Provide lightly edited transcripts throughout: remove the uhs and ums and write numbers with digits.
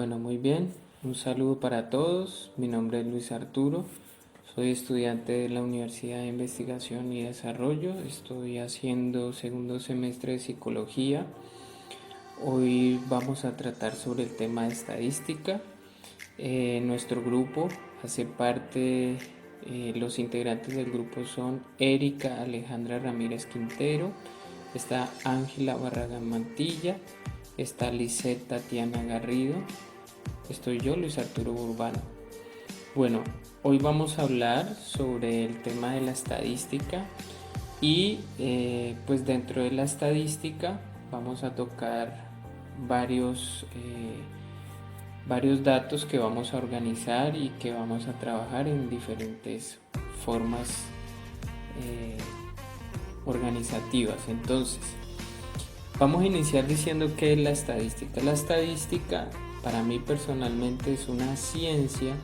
Bueno, muy bien. Un saludo para todos. Mi nombre es Luis Arturo. Soy estudiante de la Universidad de Investigación y Desarrollo. Estoy haciendo segundo semestre de psicología. Hoy vamos a tratar sobre el tema de estadística. Nuestro grupo hace parte, los integrantes del grupo son Erika Alejandra Ramírez Quintero, está Ángela Barragán Mantilla, está Lisette Tatiana Garrido, estoy yo, Luis Arturo Urbano. Bueno, hoy vamos a hablar sobre el tema de la estadística y pues dentro de la estadística vamos a tocar varios datos que vamos a organizar y que vamos a trabajar en diferentes formas organizativas. Entonces, vamos a iniciar diciendo qué es la estadística. La estadística para mí personalmente es una ciencia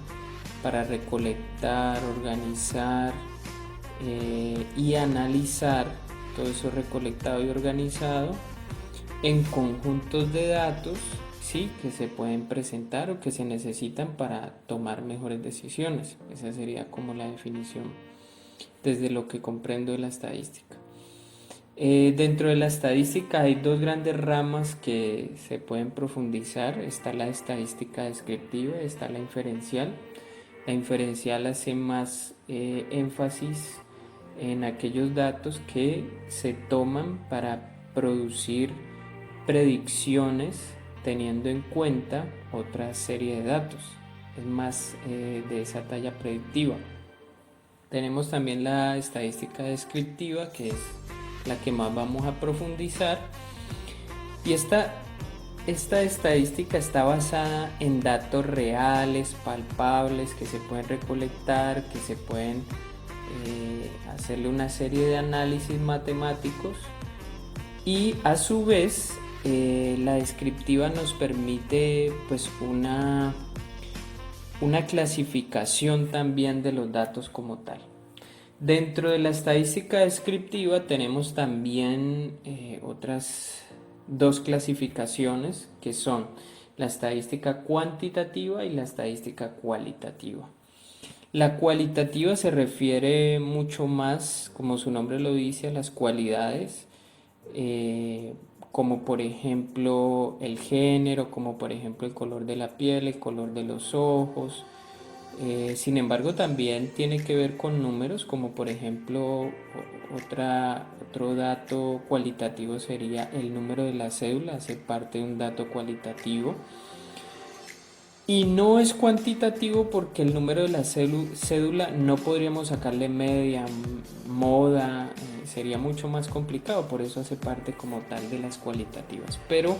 para recolectar, organizar y analizar todo eso recolectado y organizado en conjuntos de datos, ¿sí?, que se pueden presentar o que se necesitan para tomar mejores decisiones. Esa sería como la definición desde lo que comprendo de la estadística. Dentro de la estadística hay dos grandes ramas que se pueden profundizar. Está la estadística descriptiva, está la inferencial. La inferencial hace más énfasis en aquellos datos que se toman para producir predicciones teniendo en cuenta otra serie de datos. Es más de esa talla predictiva. Tenemos también la estadística descriptiva, que es la que más vamos a profundizar. Y esta estadística está basada en datos reales, palpables, que se pueden recolectar, que se pueden hacerle una serie de análisis matemáticos. Y a su vez, la descriptiva nos permite pues una clasificación también de los datos como tal. Dentro de la estadística descriptiva tenemos también otras dos clasificaciones, que son la estadística cuantitativa y la estadística cualitativa. La cualitativa se refiere mucho más, como su nombre lo dice, a las cualidades, como por ejemplo el género, como por ejemplo el color de la piel, el color de los ojos. Sin embargo, también tiene que ver con números, como por ejemplo otro dato cualitativo sería el número de la cédula, hace parte de un dato cualitativo. Y no es cuantitativo porque el número de la cédula no podríamos sacarle media, moda, sería mucho más complicado, por eso hace parte como tal de las cualitativas. Pero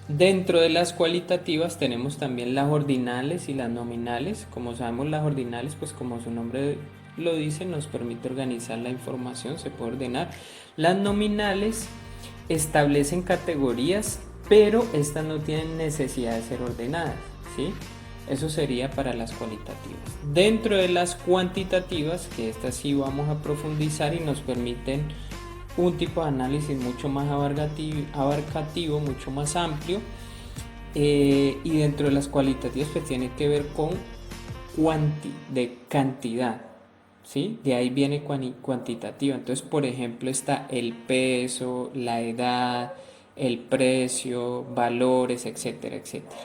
dentro de las cualitativas tenemos también las ordinales y las nominales. Como sabemos, las ordinales, pues como su nombre lo dice, nos permite organizar la información, se puede ordenar. Las nominales establecen categorías, pero estas no tienen necesidad de ser ordenadas, ¿sí? Eso sería para las cualitativas. Dentro de las cuantitativas, que estas sí vamos a profundizar y nos permiten un tipo de análisis mucho más abarcativo, mucho más amplio, y dentro de las cualitativas pues tiene que ver con de cantidad, ¿sí? De ahí viene cuantitativa. Entonces, por ejemplo, está el peso, la edad, el precio, valores, etcétera, etcétera.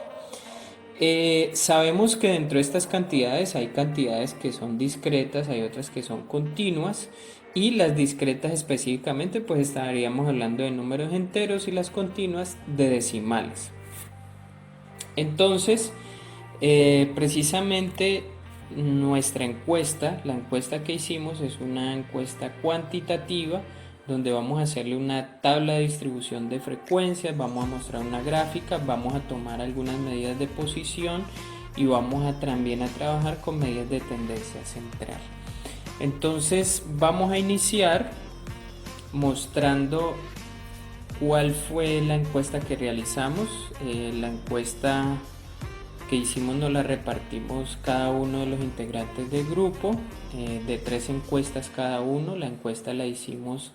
Sabemos que dentro de estas cantidades hay cantidades que son discretas, hay otras que son continuas, y las discretas específicamente pues estaríamos hablando de números enteros y las continuas de decimales. Entonces, precisamente nuestra encuesta, la encuesta que hicimos es una encuesta cuantitativa donde vamos a hacerle una tabla de distribución de frecuencias, vamos a mostrar una gráfica, vamos a tomar algunas medidas de posición y vamos a también a trabajar con medidas de tendencia central. Entonces vamos a iniciar mostrando cuál fue la encuesta que realizamos. La encuesta que hicimos nos la repartimos cada uno de los integrantes del grupo, de 3 encuestas cada uno. La encuesta la hicimos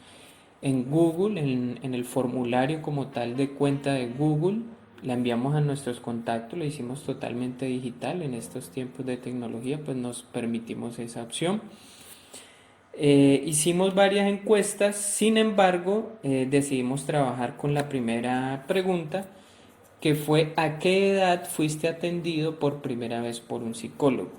en Google, en el formulario como tal de cuenta de Google. la enviamos a nuestros contactos, lo hicimos totalmente digital. En estos tiempos de tecnología pues nos permitimos esa opción. Hicimos varias encuestas, sin embargo decidimos trabajar con la primera pregunta, que fue: ¿a qué edad fuiste atendido por primera vez por un psicólogo?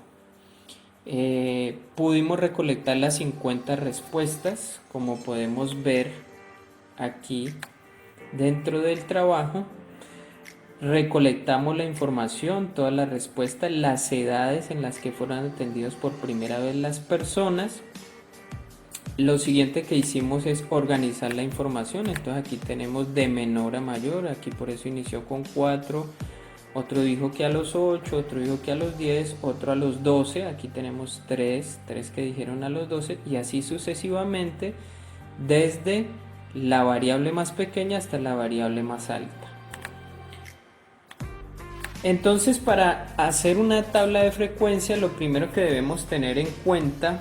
Pudimos recolectar las 50 respuestas, como podemos ver aquí dentro del trabajo. Recolectamos la información, todas las respuestas, las edades en las que fueron atendidos por primera vez las personas. Lo siguiente que hicimos es organizar la información. Entonces aquí tenemos de menor a mayor, aquí por eso inició con 4, otro dijo que a los 8, otro dijo que a los 10, otro a los 12, aquí tenemos 3 que dijeron a los 12, y así sucesivamente desde la variable más pequeña hasta la variable más alta. Entonces, para hacer una tabla de frecuencia, lo primero que debemos tener en cuenta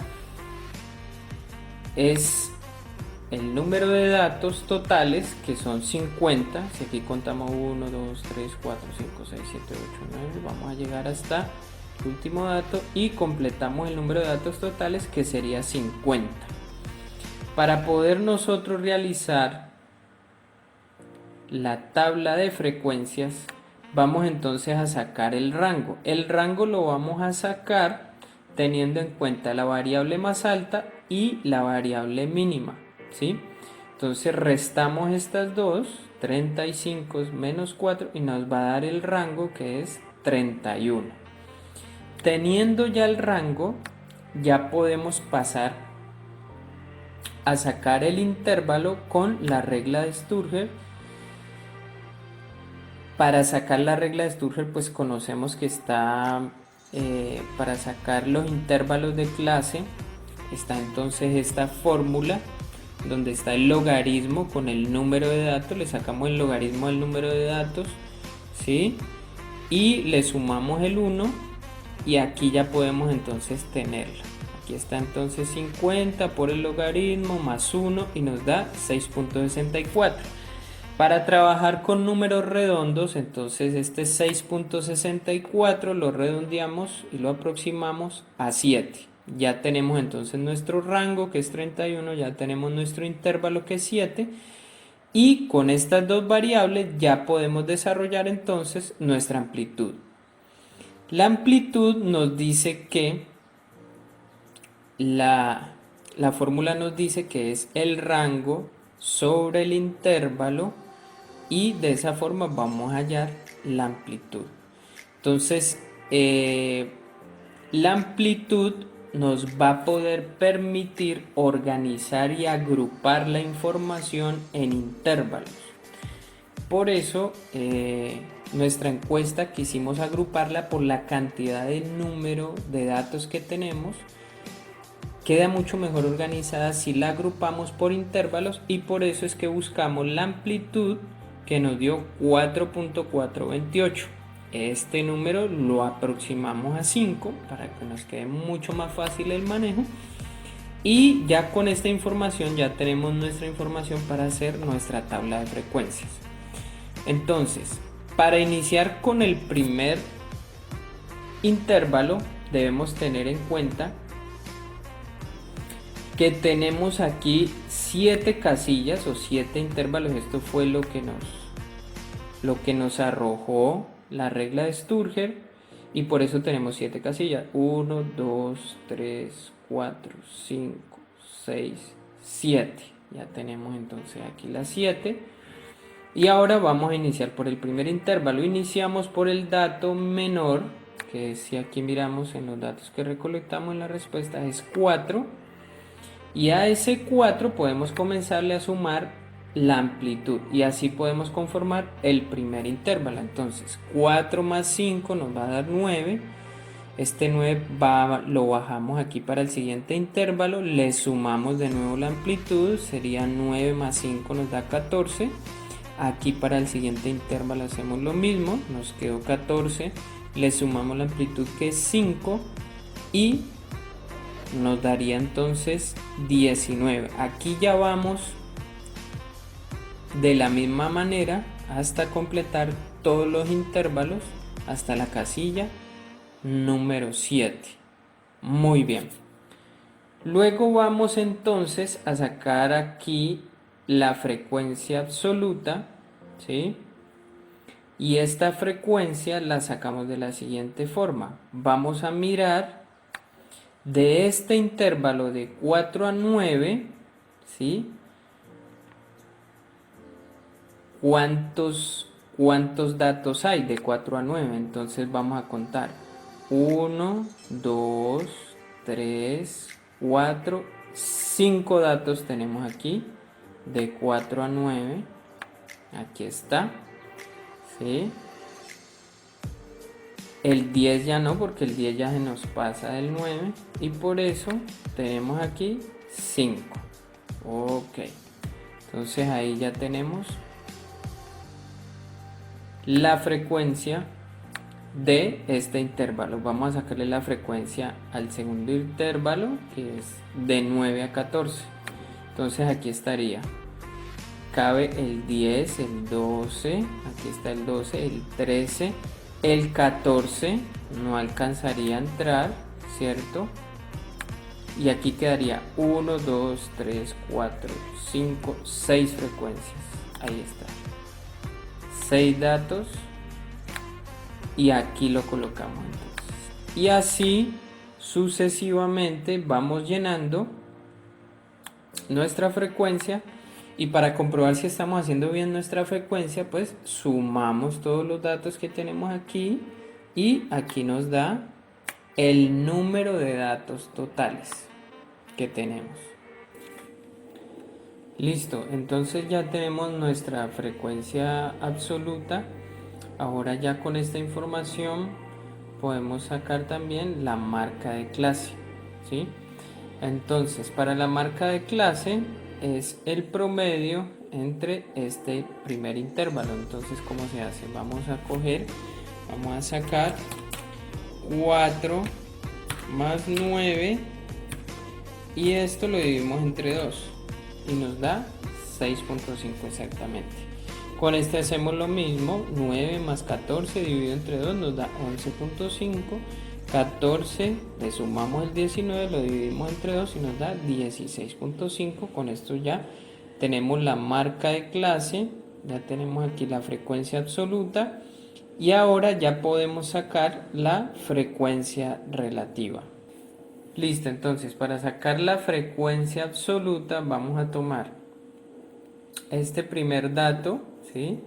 es el número de datos totales, que son 50. Si aquí contamos 1, 2, 3, 4, 5, 6, 7, 8, 9, vamos a llegar hasta el último dato y completamos el número de datos totales, que sería 50. Para poder nosotros realizar la tabla de frecuencias, vamos entonces a sacar el rango. El rango lo vamos a sacar teniendo en cuenta la variable más alta y la variable mínima, ¿sí? Entonces restamos estas dos, 35 menos 4, y nos va a dar el rango, que es 31. Teniendo ya el rango, ya podemos pasar a sacar el intervalo con la regla de Sturger. Para sacar la regla de Sturger, pues conocemos que está, para sacar los intervalos de clase, está entonces esta fórmula donde está el logaritmo con el número de datos. Le sacamos el logaritmo del número de datos, ¿sí? Y le sumamos el 1, y aquí ya podemos entonces tenerlo. Aquí está entonces 50 por el logaritmo más 1 y nos da 6.64. Para trabajar con números redondos, entonces este 6.64 lo redondeamos y lo aproximamos a 7. Ya tenemos entonces nuestro rango, que es 31, ya tenemos nuestro intervalo, que es 7, y con estas dos variables ya podemos desarrollar entonces nuestra amplitud. La amplitud nos dice que la fórmula nos dice que es el rango sobre el intervalo, y de esa forma vamos a hallar la amplitud. Entonces la amplitud nos va a poder permitir organizar y agrupar la información en intervalos. Por eso nuestra encuesta quisimos agruparla por la cantidad de número de datos que tenemos. Queda mucho mejor organizada si la agrupamos por intervalos, y por eso es que buscamos la amplitud, que nos dio 4.428. Este número lo aproximamos a 5 para que nos quede mucho más fácil el manejo, y ya con esta información ya tenemos nuestra información para hacer nuestra tabla de frecuencias. Entonces, para iniciar con el primer intervalo, debemos tener en cuenta que tenemos aquí 7 casillas o 7 intervalos. Esto fue lo que nos arrojó la regla de Sturger, y por eso tenemos 7 casillas: 1, 2, 3, 4, 5, 6, 7. Ya tenemos entonces aquí las 7. Y ahora vamos a iniciar por el primer intervalo. Iniciamos por el dato menor, que si aquí miramos en los datos que recolectamos en la respuesta es 4. Y a ese 4 podemos comenzarle a sumar la amplitud, y así podemos conformar el primer intervalo. Entonces 4 más 5 nos va a dar 9. Este 9 lo bajamos aquí para el siguiente intervalo, le sumamos de nuevo la amplitud, sería 9 más 5 nos da 14. Aquí para el siguiente intervalo hacemos lo mismo, nos quedó 14, le sumamos la amplitud, que es 5, y nos daría entonces 19. Aquí ya vamos de la misma manera hasta completar todos los intervalos hasta la casilla número 7. Muy bien. Luego vamos entonces a sacar aquí la frecuencia absoluta, ¿sí? Y esta frecuencia la sacamos de la siguiente forma. Vamos a mirar de este intervalo de 4 a 9, ¿sí? ¿Cuántos datos hay de 4 a 9? Entonces vamos a contar. 1, 2, 3, 4, 5 datos tenemos aquí. De 4 a 9. Aquí está. ¿Sí? El 10 ya no, porque el 10 ya se nos pasa del 9. Y por eso tenemos aquí 5. Ok. Entonces ahí ya tenemos la frecuencia de este intervalo. Vamos a sacarle la frecuencia al segundo intervalo, que es de 9 a 14. Entonces aquí estaría, cabe el 10, el 12, aquí está el 12, el 13, el 14 no alcanzaría a entrar, ¿cierto? Y aquí quedaría 1, 2, 3, 4, 5, 6 frecuencias. Ahí está. 6 datos. Y aquí lo colocamos entonces. Y así sucesivamente vamos llenando nuestra frecuencia. Y para comprobar si estamos haciendo bien nuestra frecuencia, pues sumamos todos los datos que tenemos aquí. Y aquí nos da el número de datos totales que tenemos. Listo, entonces ya tenemos nuestra frecuencia absoluta. Ahora ya con esta información podemos sacar también la marca de clase, ¿sí? Entonces, para la marca de clase es el promedio entre este primer intervalo. Entonces, ¿cómo se hace? Vamos a sacar 4 más 9 y esto lo dividimos entre 2 y nos da 6.5 exactamente. Con este hacemos lo mismo, 9 más 14 dividido entre 2 nos da 11.5, 14 le sumamos el 19, lo dividimos entre 2 y nos da 16.5. Con esto ya tenemos la marca de clase, ya tenemos aquí la frecuencia absoluta y ahora ya podemos sacar la frecuencia relativa. Listo, entonces para sacar la frecuencia absoluta vamos a tomar este primer dato, ¿sí?,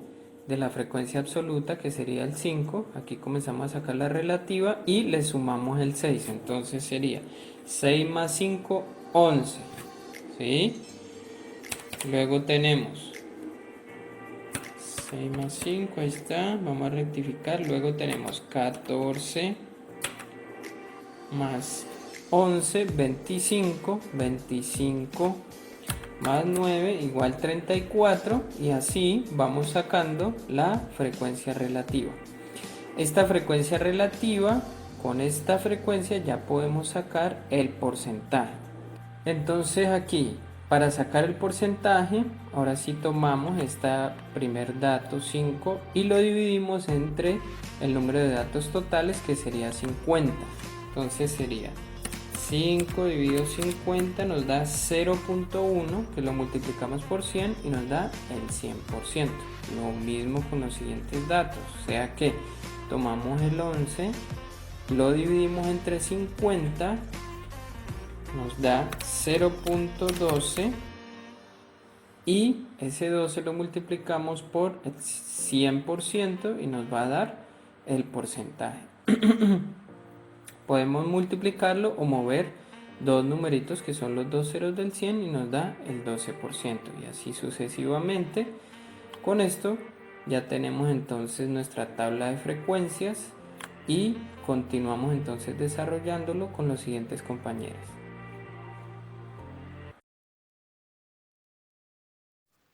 de la frecuencia absoluta, que sería el 5. Aquí comenzamos a sacar la relativa y le sumamos el 6. Entonces sería 6 más 5, 11. ¿Sí? Luego tenemos 6 más 5, ahí está. Vamos a rectificar. Luego tenemos 14 más 11, 25. 25 más 9 igual 34 y así vamos sacando la frecuencia relativa. Esta frecuencia relativa, con esta frecuencia ya podemos sacar el porcentaje. Entonces aquí, para sacar el porcentaje, ahora sí tomamos este primer dato 5 y lo dividimos entre el número de datos totales, que sería 50. Entonces sería 5 dividido 50 nos da 0.1, que lo multiplicamos por 100 y nos da el 100%. Lo mismo con los siguientes datos, o sea que tomamos el 11, lo dividimos entre 50, nos da 0.12 y ese 12 lo multiplicamos por el 100% y nos va a dar el porcentaje. Podemos multiplicarlo o mover dos numeritos que son los dos ceros del 100 y nos da el 12% y así sucesivamente. Con esto ya tenemos entonces nuestra tabla de frecuencias y continuamos entonces desarrollándolo con los siguientes compañeros.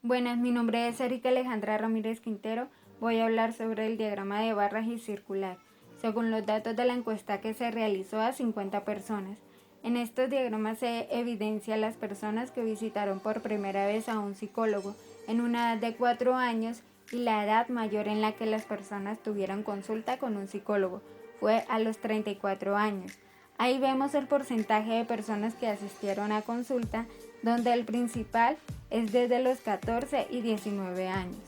Buenas, mi nombre es Erika Alejandra Ramírez Quintero. Voy a hablar sobre el diagrama de barras y circular, según los datos de la encuesta que se realizó a 50 personas. En estos diagramas se evidencia las personas que visitaron por primera vez a un psicólogo en una edad de 4 años y la edad mayor en la que las personas tuvieron consulta con un psicólogo fue a los 34 años. Ahí vemos el porcentaje de personas que asistieron a consulta, donde el principal es desde los 14 y 19 años.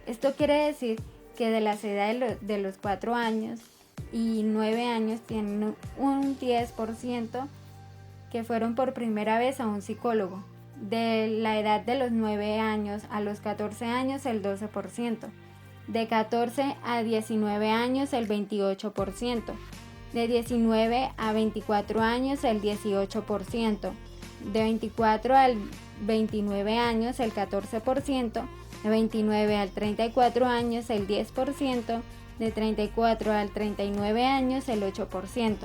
Esto quiere decir que de las edades de los 4 años y 9 años tienen un 10% que fueron por primera vez a un psicólogo. De la edad de los 9 años a los 14 años el 12%. De 14 a 19 años el 28%. De 19 a 24 años el 18%. De 24 al 29 años el 14%. De 29 al 34 años el 10%. De 34 al 39 años el 8%.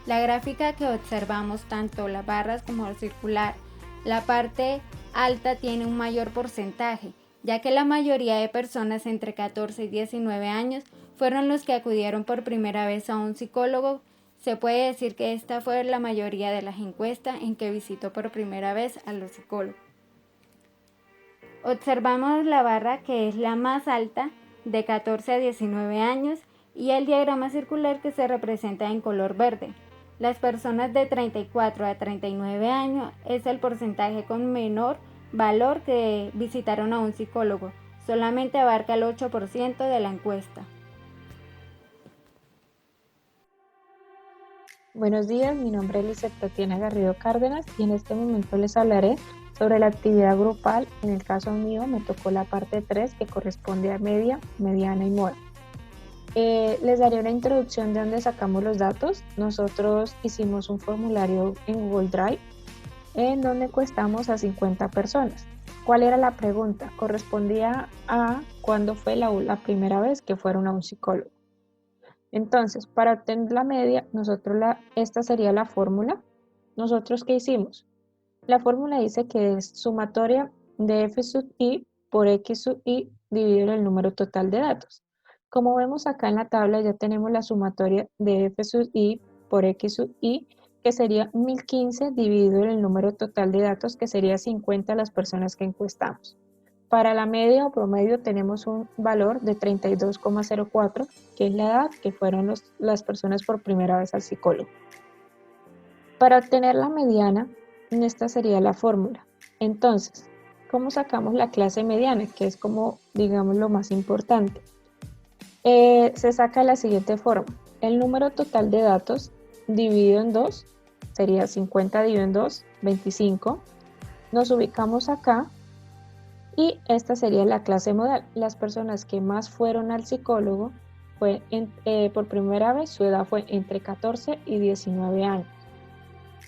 La gráfica que observamos, tanto las barras como el circular, la parte alta tiene un mayor porcentaje, ya que la mayoría de personas entre 14 y 19 años fueron los que acudieron por primera vez a un psicólogo. Se puede decir que esta fue la mayoría de las encuestas en que visitó por primera vez a los psicólogos. Observamos la barra que es la más alta, de 14 a 19 años, y el diagrama circular que se representa en color verde. Las personas de 34 a 39 años es el porcentaje con menor valor que visitaron a un psicólogo. Solamente abarca el 8% de la encuesta. Buenos días, mi nombre es Lizeth Tatiana Garrido Cárdenas y en este momento les hablaré sobre la actividad grupal. En el caso mío me tocó la parte 3 que corresponde a media, mediana y moda. Les daré una introducción de dónde sacamos los datos. Nosotros hicimos un formulario en Google Drive en donde encuestamos a 50 personas. ¿Cuál era la pregunta? Correspondía a cuándo fue la primera vez que fueron a un psicólogo. Entonces, para obtener la media, esta sería la fórmula. ¿Nosotros qué hicimos? La fórmula dice que es sumatoria de f sub i por x sub i dividido en el número total de datos. Como vemos acá en la tabla ya tenemos la sumatoria de f sub i por x sub i, que sería 1015 dividido en el número total de datos, que sería 50 las personas que encuestamos. Para la media o promedio tenemos un valor de 32,04, que es la edad que fueron las personas por primera vez al psicólogo. Para obtener la mediana, esta sería la fórmula. Entonces, ¿cómo sacamos la clase mediana? Que es como, digamos, lo más importante. Se saca de la siguiente forma. El número total de datos dividido en 2 sería 50 dividido en 2, 25. Nos ubicamos acá y esta sería la clase modal. Las personas que más fueron al psicólogo por primera vez, su edad fue entre 14 y 19 años.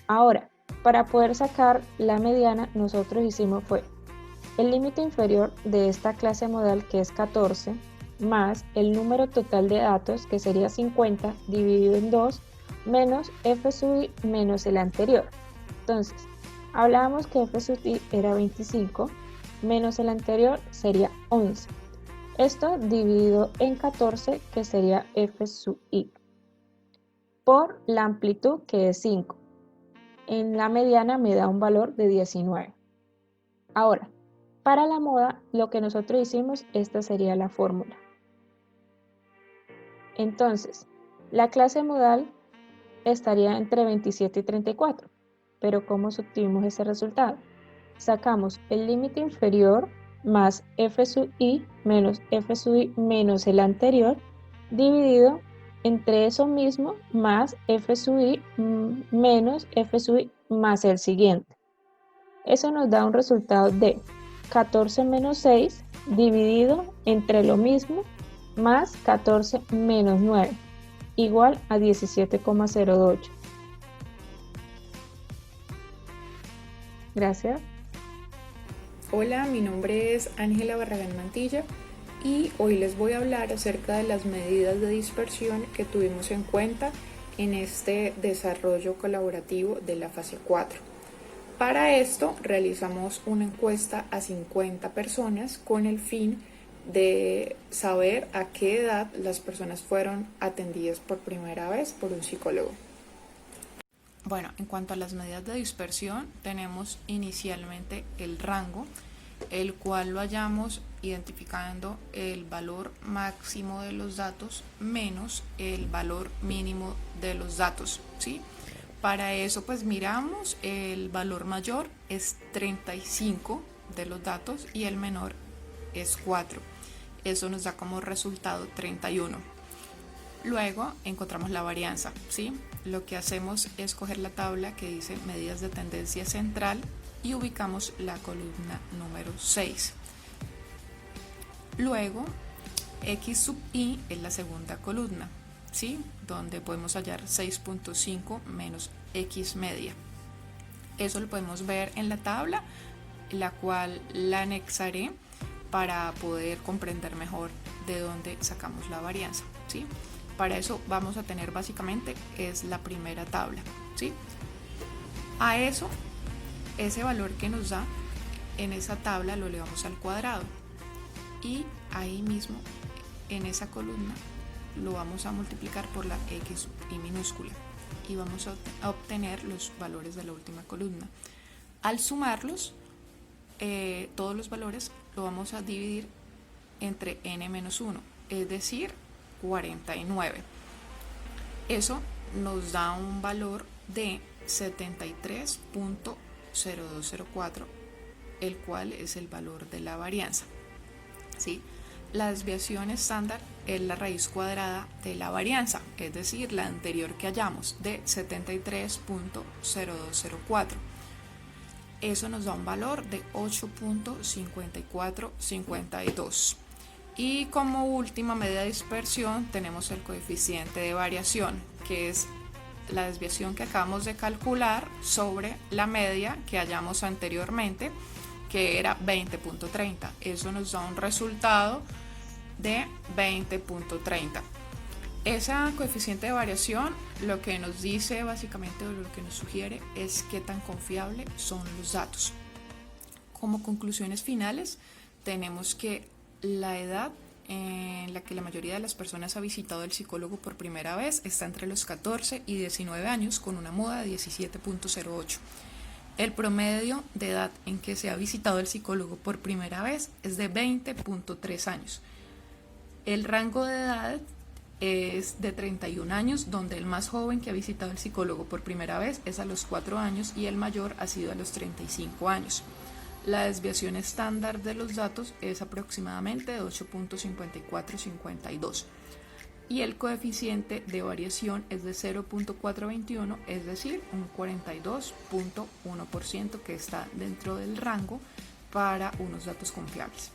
Ahora, para poder sacar la mediana, nosotros hicimos fue el límite inferior de esta clase modal, que es 14, más el número total de datos, que sería 50, dividido en 2, menos f sub i menos el anterior. Entonces, hablábamos que f sub i era 25, menos el anterior sería 11. Esto dividido en 14, que sería f sub i, por la amplitud, que es 5. En la mediana me da un valor de 19. Ahora, para la moda, lo que nosotros hicimos, esta sería la fórmula. Entonces, la clase modal estaría entre 27 y 34. Pero ¿cómo obtuvimos ese resultado? Sacamos el límite inferior más f sub i menos f sub i menos el anterior, dividido entre eso mismo más f sub i menos f sub i más el siguiente. Eso nos da un resultado de 14 menos 6 dividido entre lo mismo más 14 menos 9, igual a 17,08. Gracias. Hola, mi nombre es Ángela Barragán Mantilla y hoy les voy a hablar acerca de las medidas de dispersión que tuvimos en cuenta en este desarrollo colaborativo de la fase 4. Para esto realizamos una encuesta a 50 personas con el fin de saber a qué edad las personas fueron atendidas por primera vez por un psicólogo. Bueno, en cuanto a las medidas de dispersión, tenemos inicialmente el rango, el cual lo hallamos identificando el valor máximo de los datos menos el valor mínimo de los datos, ¿sí? Para eso pues miramos, el valor mayor es 35 de los datos y el menor es 4. Eso nos da como resultado 31. Luego encontramos la varianza, ¿sí? Lo que hacemos es coger la tabla que dice medidas de tendencia central y ubicamos la columna número 6. Luego, X sub I es la segunda columna, ¿sí? Donde podemos hallar 6.5 menos X media. Eso lo podemos ver en la tabla, la cual la anexaré para poder comprender mejor de dónde sacamos la varianza, ¿sí? Para eso vamos a tener básicamente es la primera tabla, ¿sí? A eso, ese valor que nos da en esa tabla lo elevamos al cuadrado y ahí mismo en esa columna lo vamos a multiplicar por la X y minúscula y vamos a obtener los valores de la última columna. Al sumarlos, todos los valores lo vamos a dividir entre n-1, es decir, 49. Eso nos da un valor de 73.0204, el cual es el valor de la varianza, ¿sí? La desviación estándar es la raíz cuadrada de la varianza, es decir, la anterior que hallamos de 73.0204. Eso nos da un valor de 8.5452. Y como última medida de dispersión tenemos el coeficiente de variación, que es la desviación que acabamos de calcular sobre la media que hallamos anteriormente, que era 20.30. Eso nos da un resultado de 20.30. Ese coeficiente de variación lo que nos dice básicamente, o lo que nos sugiere, es qué tan confiable son los datos. Como conclusiones finales, tenemos que la edad en la que la mayoría de las personas ha visitado al psicólogo por primera vez está entre los 14 y 19 años, con una moda de 17.08. El promedio de edad en que se ha visitado el psicólogo por primera vez es de 20.3 años. El rango de edad es de 31 años, donde el más joven que ha visitado el psicólogo por primera vez es a los 4 años y el mayor ha sido a los 35 años. La desviación estándar de los datos es aproximadamente de 8.5452 y el coeficiente de variación es de 0.421, es decir, un 42.1%, que está dentro del rango para unos datos confiables.